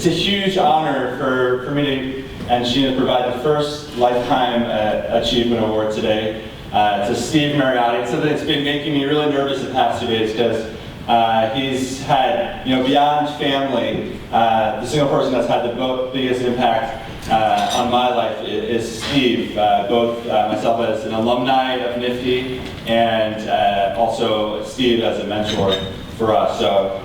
a huge honor for me and Sheena to provide the first Lifetime Achievement Award today to Steve Mariotti. It's something that's been making me really nervous the past 2 days because he's had, beyond family, the single person that's had the biggest impact on my life is Steve, both myself as an alumni of Nifty and also Steve as a mentor for us. So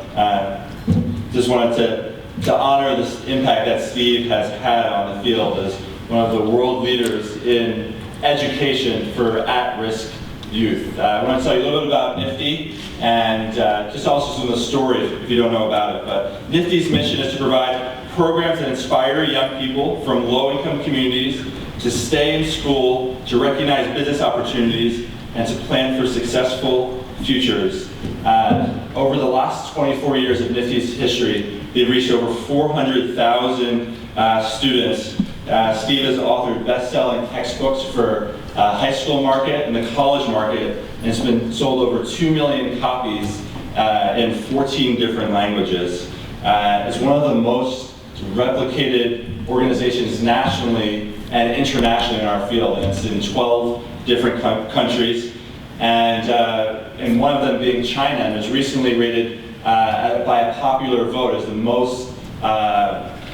just wanted to honor this impact that Steve has had on the field as one of the world leaders in education for at-risk youth. I want to tell you a little bit about Nifty and just also some of the stories if you don't know about it. But Nifty's mission is to provide programs that inspire young people from low-income communities to stay in school, to recognize business opportunities, and to plan for successful futures. Over the last 24 years of Nifty's history, they've reached over 400,000 students. Steve has authored best-selling textbooks for high school market and the college market, and it's been sold over 2 million copies in 14 different languages. It's one of the most replicated organizations nationally and internationally in our field, and it's in 12 different countries, and one of them being China, and was recently rated by a popular vote as the most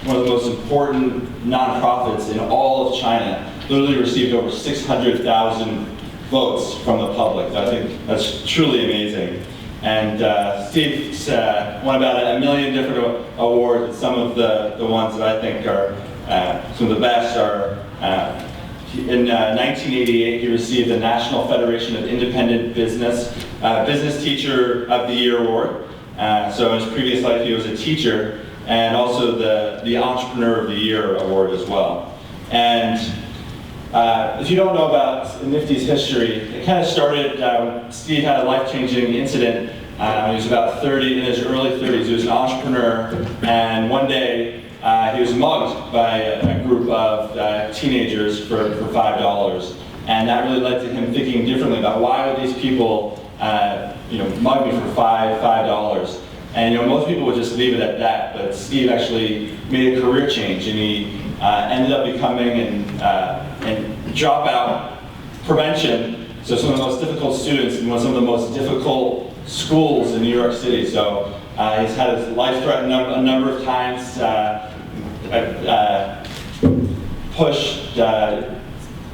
one of the most important nonprofits in all of China. Literally received over 600,000 votes from the public. I think that's truly amazing. And Steve's won about 1 million different awards. Some of the ones that I think are some of the best are, in 1988 he received the National Federation of Independent Business Teacher of the Year Award. So in his previous life he was a teacher, and also the Entrepreneur of the Year Award as well. And if you don't know about Nifty's history, it kind of started when Steve had a life-changing incident. He was about 30, in his early 30s. He was an entrepreneur, and one day he was mugged by a group of teenagers for $5. And that really led to him thinking differently about why would these people mug me for $5. And most people would just leave it at that, but Steve actually made a career change, and he ended up becoming in dropout prevention. So some of the most difficult students in some of the most difficult schools in New York City. So he's had his life threatened a number of times, pushed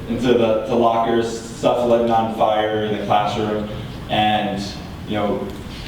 into the lockers, stuff lit on fire in the classroom, and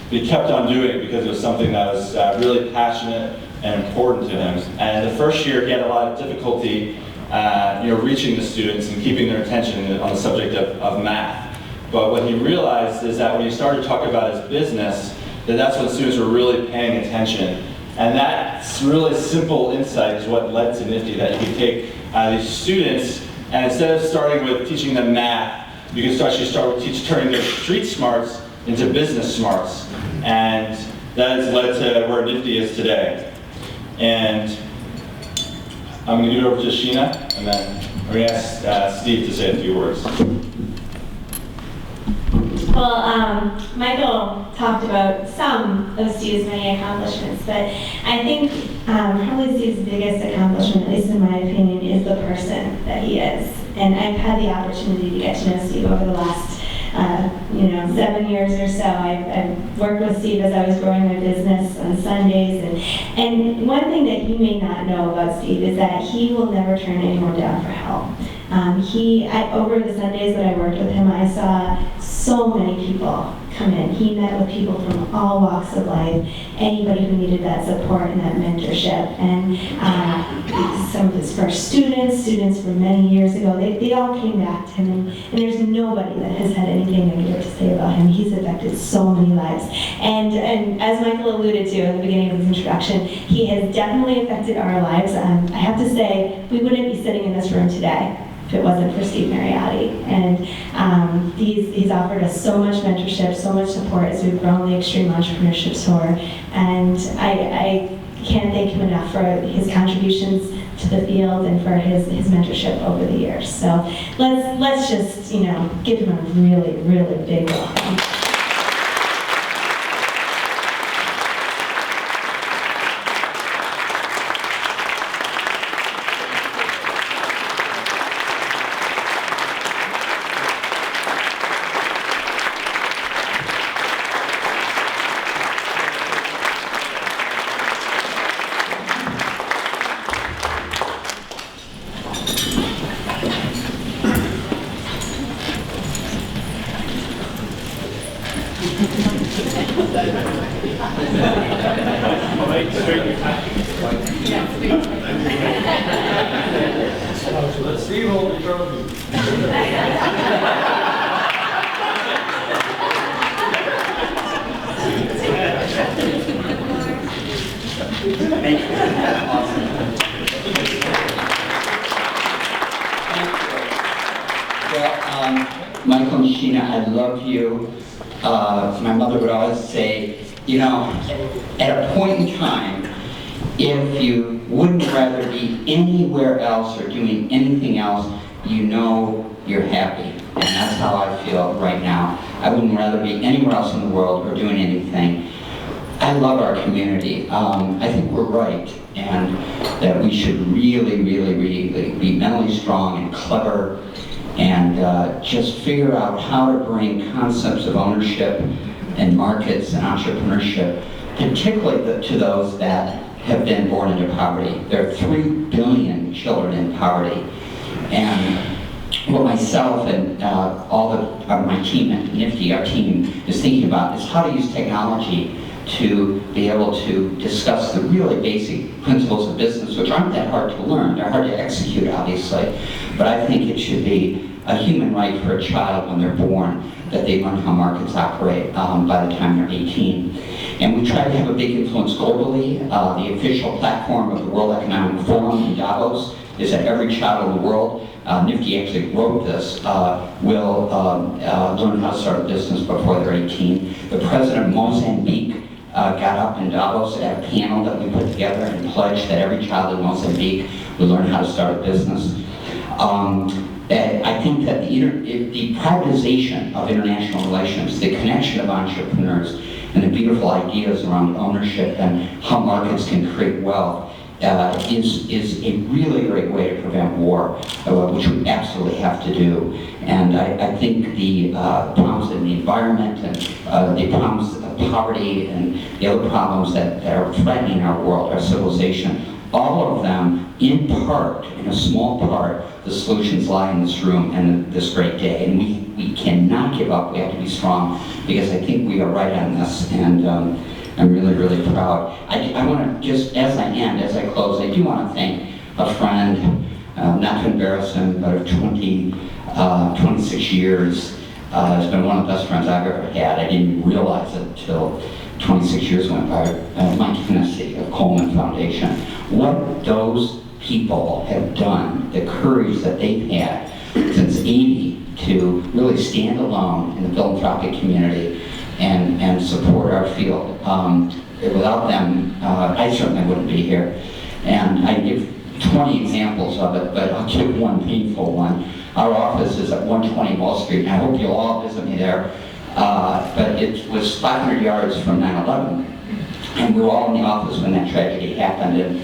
he kept on doing it because it was something that was really passionate and important to him. And the first year he had a lot of difficulty reaching the students and keeping their attention on the subject of math. But what he realized is that when he started talking about his business, that's when students were really paying attention. And that really simple insight is what led to Nifty, that you could take these students, and instead of starting with teaching them math, you can actually start with turning their street smarts into business smarts. And that has led to where Nifty is today. And I'm going to give it over to Sheena, and then we're going to ask Steve to say a few words. Well, Michael talked about some of Steve's many accomplishments, but I think probably Steve's biggest accomplishment, at least in my opinion, is the person that he is. And I've had the opportunity to get to know Steve over the last 7 years or so. I've worked with Steve as I was growing my business on Sundays, and one thing that you may not know about Steve is that he will never turn anyone down for help. Over the Sundays that I worked with him, I saw so many people come in. He met with people from all walks of life, anybody who needed that support and that mentorship. And some of his first students from many years ago, they all came back to him, and there's nobody that has had anything negative to say about him. He's affected so many lives. And as Michael alluded to at the beginning of his introduction, he has definitely affected our lives. I have to say, we wouldn't be sitting in this room today if it wasn't for Steve Mariotti. And he's offered us so much mentorship, so much support as we've grown the Extreme Entrepreneurship Tour. And I can't thank him enough for his contributions to the field and for his mentorship over the years. So let's just give him a really, really big welcome. Let's see who will be trophy. Well, Michael and Sheena, I love you. My mother would always say, you know, at a point in time, if you wouldn't rather be anywhere else or doing anything else, you know you're happy. And that's how I feel right now. I wouldn't rather be anywhere else in the world or doing anything. I love our community. I think we're right, and that we should really, really, really be mentally strong and clever, and just figure out how to bring concepts of ownership and markets and entrepreneurship, particularly to those that have been born into poverty. There are 3 billion children in poverty, and what myself and all my team at Nifty, our team, is thinking about is how to use technology to be able to discuss the really basic principles of business, which aren't that hard to learn. They're hard to execute, obviously, but I think it should be a human right for a child when they're born that they learn how markets operate by the time they're 18. And we try to have a big influence globally. The official platform of the World Economic Forum in Davos is that every child in the world, Nifty actually wrote this, will learn how to start a business before they're 18. The president of Mozambique got up in Davos at a panel that we put together and pledged that every child in Mozambique would learn how to start a business. I think that the privatization of international relations, the connection of entrepreneurs, and the beautiful ideas around ownership and how markets can create wealth is a really great way to prevent war, which we absolutely have to do. And I think the problems in the environment and the problems of poverty and the other problems that are threatening our world, our civilization, all of them, in part, in a small part, the solutions lie in this room and this great day. And we cannot give up. We have to be strong, because I think we are right on this. And I'm really, really proud. I want to just, as I close, I do want to thank a friend, not to embarrass him, but of 26 years. Has been one of the best friends I've ever had. I didn't realize it until 26 years went by. Mike Hennessy of Coleman Foundation. What those people have done, the courage that they've had since 80 to really stand alone in the philanthropic community and support our field. Without them, I certainly wouldn't be here. And I give 20 examples of it, but I'll give one painful one. Our office is at 120 Wall Street, and I hope you'll all visit me there. But it was 500 yards from 9/11, and we were all in the office when that tragedy happened, and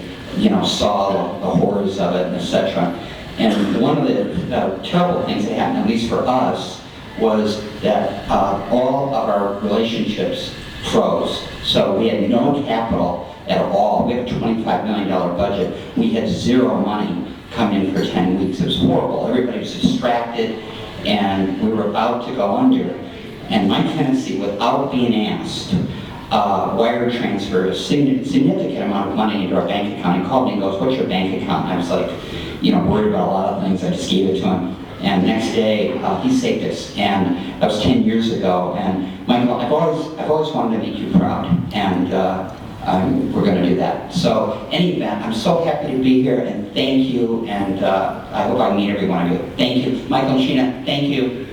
saw the horrors of it, and etc. And one of the terrible things that happened, at least for us, was that all of our relationships froze. So we had no capital at all. We had a $25 million budget. We had zero money come in for 10 weeks. It was horrible. Everybody was distracted, and we were about to go under. And Mike Hennessy, without being asked, wire transferred a significant amount of money into our bank account. He called me and goes, "What's your bank account?" And I was like, worried about a lot of things. I just gave it to him. And the next day, he saved us. And that was 10 years ago. And Michael, I've always wanted to make you proud. And we're going to do that. So, any event, I'm so happy to be here, and thank you. And I hope I meet every one of you. Thank you. Michael and Sheena, thank you.